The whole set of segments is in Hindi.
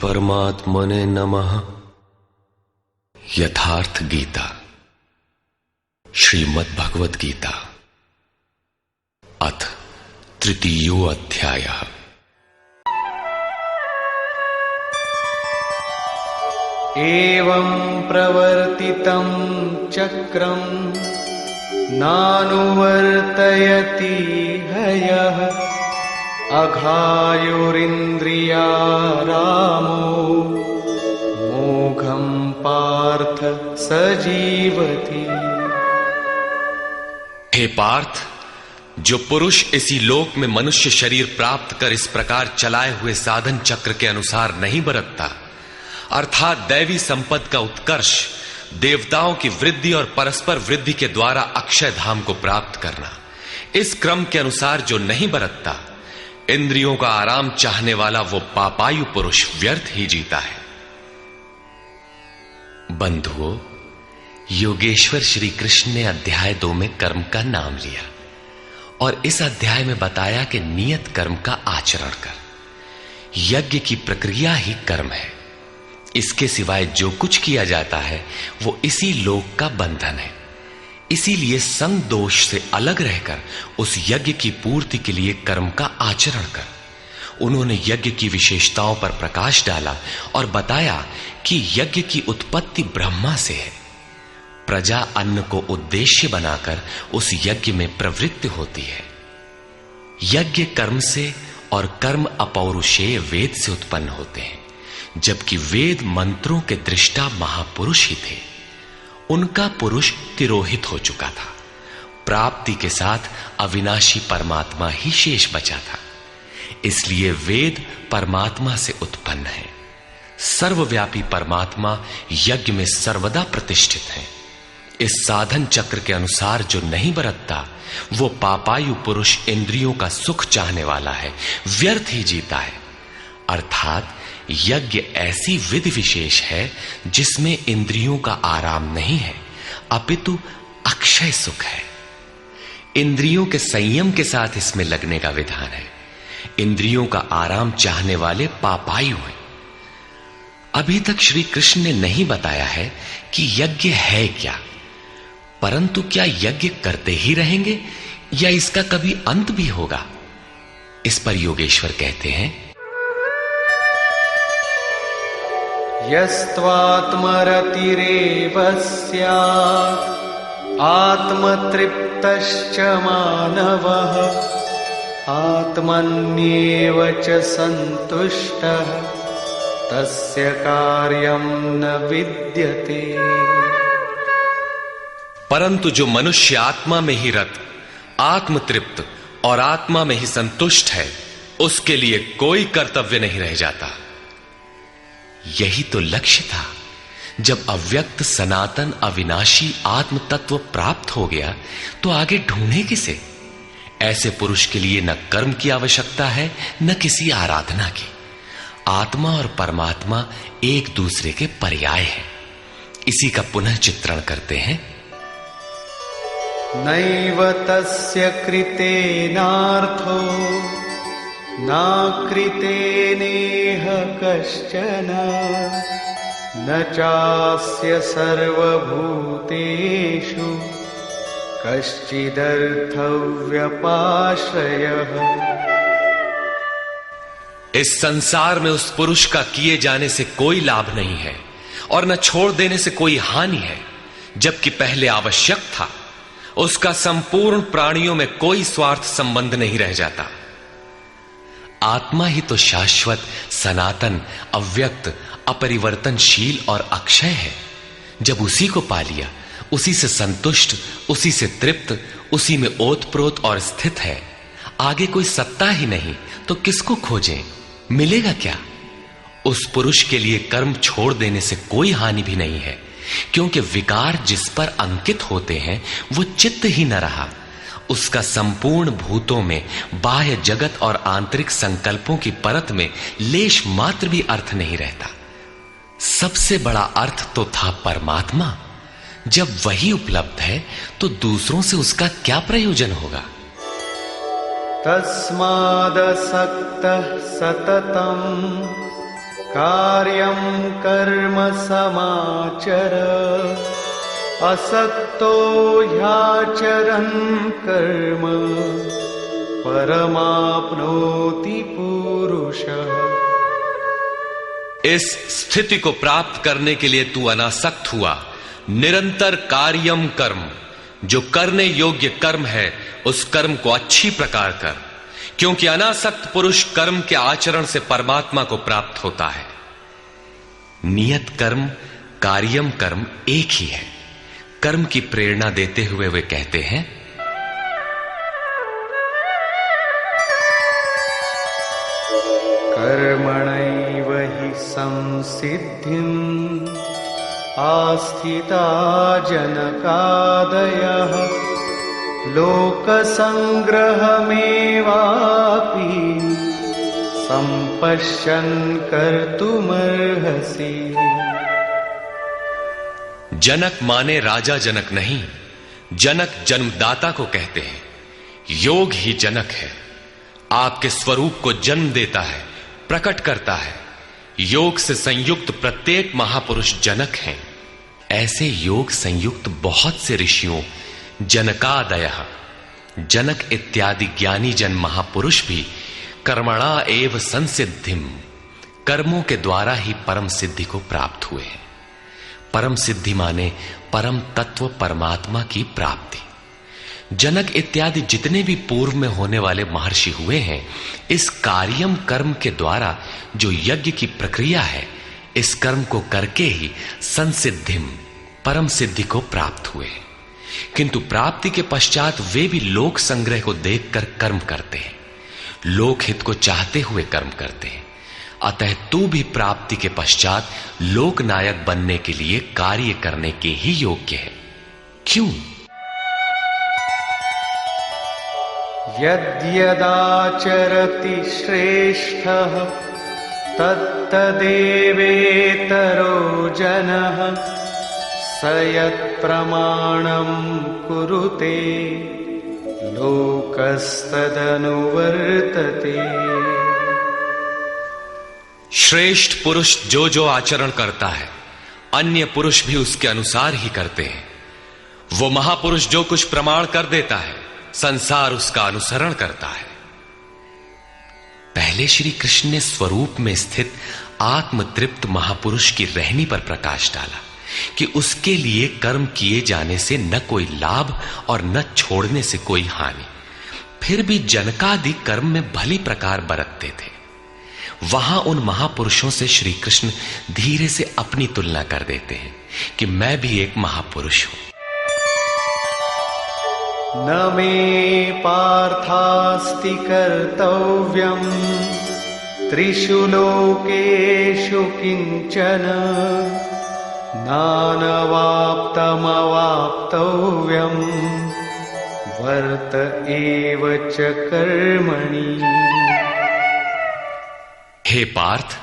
परमात्मने नमः। यथार्थ गीता, श्रीमद् भगवद गीता, अथ तृतीयो अध्यायः। एवं प्रवर्तितं चक्रं नानुवर्तयति हयः अघायुरिन्द्रिया रामो मोघं पार्थ सजीवति। हे पार्थ, जो पुरुष इसी लोक में मनुष्य शरीर प्राप्त कर इस प्रकार चलाए हुए साधन चक्र के अनुसार नहीं बरतता, अर्थात दैवी संपत्ति का उत्कर्ष, देवताओं की वृद्धि और परस्पर वृद्धि के द्वारा अक्षय धाम को प्राप्त करना, इस क्रम के अनुसार जो नहीं बरतता, इंद्रियों का आराम चाहने वाला वो पापायु पुरुष व्यर्थ ही जीता है। बंधुओं, योगेश्वर श्री कृष्ण ने अध्याय 2 में कर्म का नाम लिया और इस अध्याय में बताया कि नियत कर्म का आचरण कर। यज्ञ की प्रक्रिया ही कर्म है। इसके सिवाय जो कुछ किया जाता है वो इसी लोक का बंधन है। इसीलिए संग दोष से अलग रहकर उस यज्ञ की पूर्ति के लिए कर्म का आचरण कर। उन्होंने यज्ञ की विशेषताओं पर प्रकाश डाला और बताया कि यज्ञ की उत्पत्ति ब्रह्मा से है। प्रजा अन्न को उद्देश्य बनाकर उस यज्ञ में प्रवृत्त होती है। यज्ञ कर्म से और कर्म अपौरुषेय वेद से उत्पन्न होते हैं, जबकि वेद मंत्रों के दृष्टा महापुरुष ही थे। उनका पुरुष तिरोहित हो चुका था। प्राप्ति के साथ अविनाशी परमात्मा ही शेष बचा था। इसलिए वेद परमात्मा से उत्पन्न है। सर्वव्यापी परमात्मा यज्ञ में सर्वदा प्रतिष्ठित है। इस साधन चक्र के अनुसार जो नहीं बरतता, वो पापायु पुरुष इंद्रियों का सुख चाहने वाला है, व्यर्थ ही जीता है। अर्थात यज्ञ ऐसी विधि विशेष है जिसमें इंद्रियों का आराम नहीं है, अपितु अक्षय सुख है। इंद्रियों के संयम के साथ इसमें लगने का विधान है। इंद्रियों का आराम चाहने वाले पापायु हैं। अभी तक श्री कृष्ण ने नहीं बताया है कि यज्ञ है क्या, परंतु क्या यज्ञ करते ही रहेंगे या इसका कभी अंत भी होगा? इस पर योगेश्वर कहते हैं, यस्त्वात्मरतिरेव स्यात् आत्मतृप्तश्च मानवः आत्मन्येव च सन्तुष्टः तस्य कार्यं न विद्यते। परंतु जो मनुष्य आत्मा में ही रत, आत्मतृप्त और आत्मा में ही संतुष्ट है, उसके लिए कोई कर्तव्य नहीं रह जाता। यही तो लक्ष्य था। जब अव्यक्त सनातन अविनाशी आत्म तत्व प्राप्त हो गया तो आगे ढूंढे किसे? ऐसे पुरुष के लिए न कर्म की आवश्यकता है, न किसी आराधना की। आत्मा और परमात्मा एक दूसरे के पर्याय हैं। इसी का पुनः चित्रण करते हैं। नैव तस्य कृतेनार्थो नाकृतेनेह कश्चन न चास्य सर्वभूतेषु कश्चिदर्थव्यपाश्रयः। इस संसार में उस पुरुष का किए जाने से कोई लाभ नहीं है और न छोड़ देने से कोई हानि है, जबकि पहले आवश्यक था। उसका संपूर्ण प्राणियों में कोई स्वार्थ संबंध नहीं रह जाता। आत्मा ही तो शाश्वत, सनातन, अव्यक्त, अपरिवर्तनशील और अक्षय है। जब उसी को पा लिया, उसी से संतुष्ट, उसी से तृप्त, उसी में ओतप्रोत और स्थित है, आगे कोई सत्ता ही नहीं तो किसको खोजें? मिलेगा क्या? उस पुरुष के लिए कर्म छोड़ देने से कोई हानि भी नहीं है, क्योंकि विकार जिस पर अंकित होते हैं वो चित्त ही न रहा। उसका संपूर्ण भूतों में बाह्य जगत और आंतरिक संकल्पों की परत में लेश मात्र भी अर्थ नहीं रहता। सबसे बड़ा अर्थ तो था परमात्मा। जब वही उपलब्ध है तो दूसरों से उसका क्या प्रयोजन होगा? तस्मादसक्तः सततं कार्यं कर्म समाचर असक्तो ह्याचरन् कर्म परमाप्नोति पुरुषः। इस स्थिति को प्राप्त करने के लिए तू अनासक्त हुआ। निरंतर कार्यम कर्म, जो करने योग्य कर्म है उस कर्म को अच्छी प्रकार कर, क्योंकि अनासक्त पुरुष कर्म के आचरण से परमात्मा को प्राप्त होता है। नियत कर्म कार्यम कर्म एक ही है। कर्म की प्रेरणा देते हुए वे कहते हैं, कर्मणैव हि संसिद्धिम् आस्थिता जनकादयः लोकसंग्रहमेवापि संपश्यन् कर्तुमर्हसि। जनक माने राजा जनक नहीं, जनक जन्मदाता को कहते हैं। योग ही जनक है, आपके स्वरूप को जन्म देता है, प्रकट करता है। योग से संयुक्त प्रत्येक महापुरुष जनक हैं। ऐसे योग संयुक्त बहुत से ऋषियों जनकादयः, जनक इत्यादि ज्ञानी जन महापुरुष भी कर्मणा एव संसिद्धिम, कर्मों के द्वारा ही परम सिद्धि को प्राप्त हुए हैं। परम सिद्धि माने परम तत्व परमात्मा की प्राप्ति। जनक इत्यादि जितने भी पूर्व में होने वाले महर्षि हुए हैं, इस कार्यम कर्म के द्वारा जो यज्ञ की प्रक्रिया है, इस कर्म को करके ही संसिद्धिम परम सिद्धि को प्राप्त हुए। किंतु प्राप्ति के पश्चात वे भी लोक संग्रह को देखकर कर्म करते हैं, लोकहित को चाहते हुए कर्म करते हैं। अतः तू भी प्राप्ति के पश्चात लोकनायक बनने के लिए कार्य करने के ही योग्य है। क्यों? यद्यदाचरति श्रेष्ठः तत्तदेवेतरो जनः स यत्प्रमाणं कुरुते लोकस्तदनुवर्तते। श्रेष्ठ पुरुष जो जो आचरण करता है, अन्य पुरुष भी उसके अनुसार ही करते हैं। वो महापुरुष जो कुछ प्रमाण कर देता है, संसार उसका अनुसरण करता है। पहले श्री कृष्ण ने स्वरूप में स्थित आत्मतृप्त महापुरुष की रहनी पर प्रकाश डाला कि उसके लिए कर्म किए जाने से न कोई लाभ और न छोड़ने से कोई हानि। फिर भी जनकादि कर्म में भली प्रकार बरतते थे। वहां उन महापुरुषों से श्री कृष्ण धीरे से अपनी तुलना कर देते हैं कि मैं भी एक महापुरुष हूं। न मे पार्थास्ति कर्तव्यम् त्रिषु लोकेषु किंचन नानवाप्तमवाप्तव्यम् वर्त एव च कर्मणि। हे पार्थ,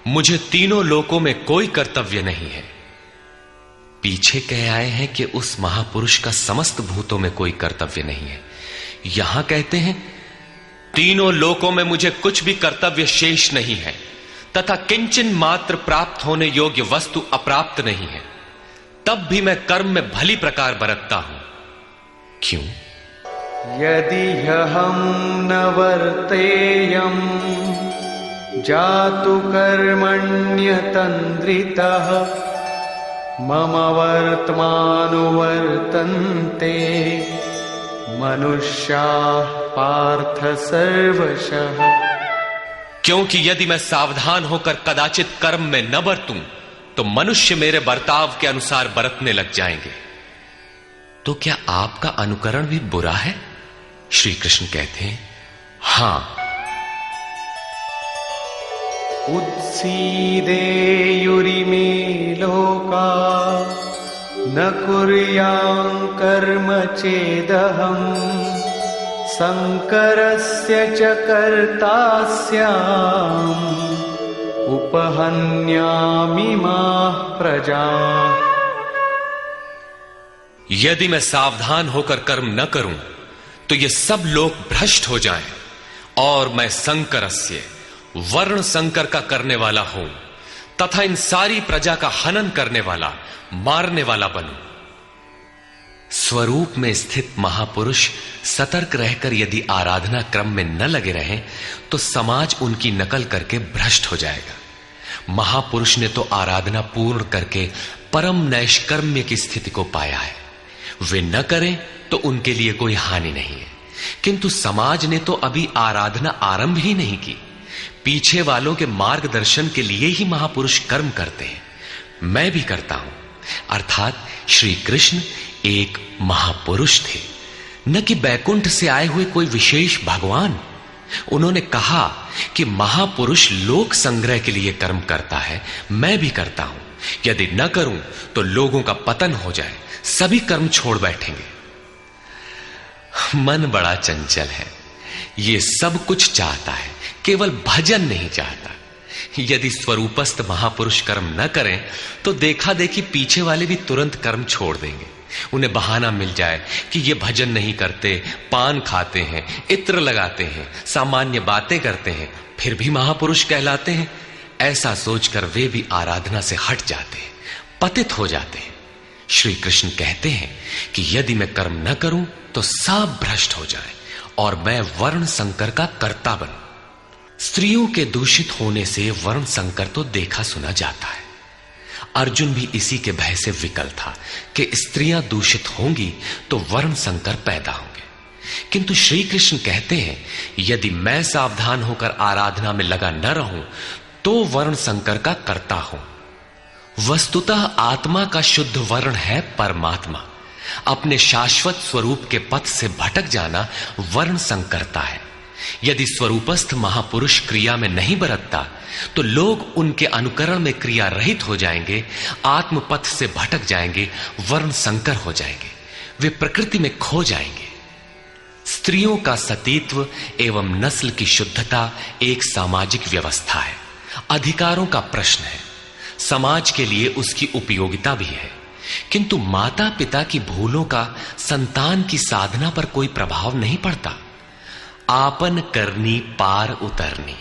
मुझे तीनों लोकों में कोई कर्तव्य नहीं है। पीछे कह आए हैं कि उस महापुरुष का समस्त भूतों में कोई कर्तव्य नहीं है। यहां कहते हैं तीनों लोकों में मुझे कुछ भी कर्तव्य शेष नहीं है, तथा किंचन मात्र प्राप्त होने योग्य वस्तु अप्राप्त नहीं है। तब भी मैं कर्म में भली प्रकार बरतता हूं। क्यों? यदि हम न वर्तेयम् जातु कर्मण्यतन्द्रितः मम वर्त्मानुवर्तन्ते मनुष्याः पार्थ सर्वशः। क्योंकि यदि मैं सावधान होकर कदाचित कर्म में न बरतूं तो मनुष्य मेरे बर्ताव के अनुसार बरतने लग जाएंगे। तो क्या आपका अनुकरण भी बुरा है? श्री कृष्ण कहते हैं हां। उत्सीदेयुरिमे लोका न कुर्यां कर्म चेदहम् संकरस्य च कर्ता स्याम् उपहन्यामिमाः प्रजाः। यदि मैं सावधान होकर कर्म न करूं तो ये सब लोग भ्रष्ट हो जाएं और मैं संकरस्य वर्ण संकर का करने वाला हूं तथा इन सारी प्रजा का हनन करने वाला, मारने वाला बनूं। स्वरूप में स्थित महापुरुष सतर्क रहकर यदि आराधना क्रम में न लगे रहें तो समाज उनकी नकल करके भ्रष्ट हो जाएगा। महापुरुष ने तो आराधना पूर्ण करके परम नैष्कर्म्य की स्थिति को पाया है। वे न करें तो उनके लिए कोई हानि नहीं है, किंतु समाज ने तो अभी आराधना आरंभ ही नहीं की। पीछे वालों के मार्गदर्शन के लिए ही महापुरुष कर्म करते हैं। मैं भी करता हूं। अर्थात श्री कृष्ण एक महापुरुष थे, न कि बैकुंठ से आए हुए कोई विशेष भगवान। उन्होंने कहा कि महापुरुष लोक संग्रह के लिए कर्म करता है, मैं भी करता हूं। यदि न करूं तो लोगों का पतन हो जाए, सभी कर्म छोड़ बैठेंगे। मन बड़ा चंचल है, ये सब कुछ चाहता है, केवल भजन नहीं चाहता। यदि स्वरूपस्थ महापुरुष कर्म न करें तो देखा देखी पीछे वाले भी तुरंत कर्म छोड़ देंगे। उन्हें बहाना मिल जाए कि ये भजन नहीं करते, पान खाते हैं, इत्र लगाते हैं, सामान्य बातें करते हैं, फिर भी महापुरुष कहलाते हैं। ऐसा सोचकर वे भी आराधना से हट जाते हैं, पतित हो जाते हैं। श्री कृष्ण कहते हैं कि यदि मैं कर्म न करूं तो सब भ्रष्ट हो जाए और मैं वर्ण संकर का कर्ता बनूं। स्त्रियों के दूषित होने से वर्ण संकर तो देखा सुना जाता है। अर्जुन भी इसी के भय से विकल था कि स्त्रियां दूषित होंगी तो वर्ण संकर पैदा होंगे। किंतु श्री कृष्ण कहते हैं यदि मैं सावधान होकर आराधना में लगा न रहूं तो वर्ण संकर का कर्ता हूं। वस्तुतः आत्मा का शुद्ध वर्ण है परमात्मा। अपने शाश्वत स्वरूप के पथ से भटक जाना वर्ण संकरता है। यदि स्वरूपस्थ महापुरुष क्रिया में नहीं बरतता तो लोग उनके अनुकरण में क्रिया रहित हो जाएंगे, आत्म पथ से भटक जाएंगे, वर्ण संकर हो जाएंगे, वे प्रकृति में खो जाएंगे। स्त्रियों का सतीत्व एवं नस्ल की शुद्धता एक सामाजिक व्यवस्था है, अधिकारों का प्रश्न है, समाज के लिए उसकी उपयोगिता भी है। किंतु माता पिता की भूलों का संतान की साधना पर कोई प्रभाव नहीं पड़ता। आपन करनी पार उतरनी।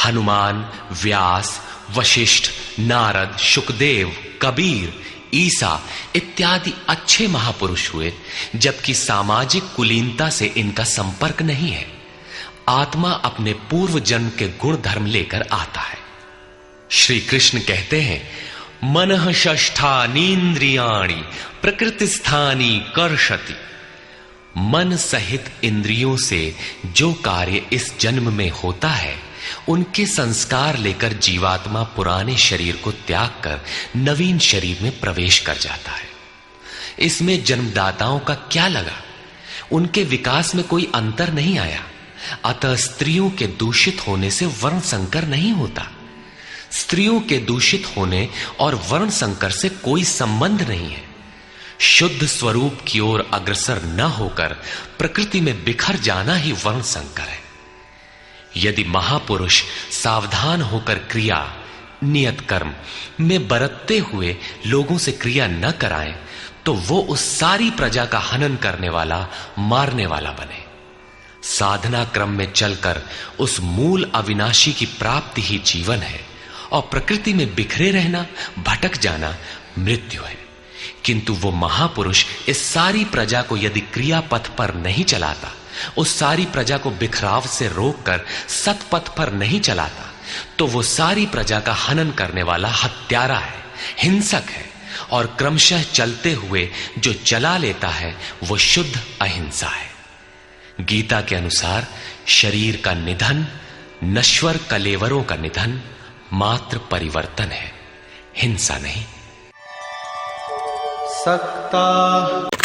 हनुमान, व्यास, वशिष्ठ, नारद, शुकदेव, कबीर, ईसा इत्यादि अच्छे महापुरुष हुए, जबकि सामाजिक कुलीनता से इनका संपर्क नहीं है। आत्मा अपने पूर्व जन्म के गुण धर्म लेकर आता है। श्री कृष्ण कहते हैं मनः षष्ठानीन्द्रियाणि प्रकृतिस्थानी कर्षति। मन सहित इंद्रियों से जो कार्य इस जन्म में होता है उनके संस्कार लेकर जीवात्मा पुराने शरीर को त्याग कर नवीन शरीर में प्रवेश कर जाता है। इसमें जन्मदाताओं का क्या लगा? उनके विकास में कोई अंतर नहीं आया। अतः स्त्रियों के दूषित होने से वर्ण संकर नहीं होता। स्त्रियों के दूषित होने और वर्ण संकर से कोई संबंध नहीं है। शुद्ध स्वरूप की ओर अग्रसर न होकर प्रकृति में बिखर जाना ही वर्ण संकर है। यदि महापुरुष सावधान होकर क्रिया, नियत कर्म में बरतते हुए लोगों से क्रिया न कराएं तो वो उस सारी प्रजा का हनन करने वाला, मारने वाला बने। साधना क्रम में चलकर उस मूल अविनाशी की प्राप्ति ही जीवन है और प्रकृति में बिखरे रहना, भटक जाना मृत्यु है। किंतु वो महापुरुष इस सारी प्रजा को यदि क्रिया पथ पर नहीं चलाता, उस सारी प्रजा को बिखराव से रोककर सतपथ पर नहीं चलाता, तो वो सारी प्रजा का हनन करने वाला हत्यारा है, हिंसक है, और क्रमशः चलते हुए जो चला लेता है वो शुद्ध अहिंसा है। गीता के अनुसार शरीर का निधन, नश्वर कलेवरों का निधन मात्र परिवर्तन है, हिंसा नहीं। सक्ता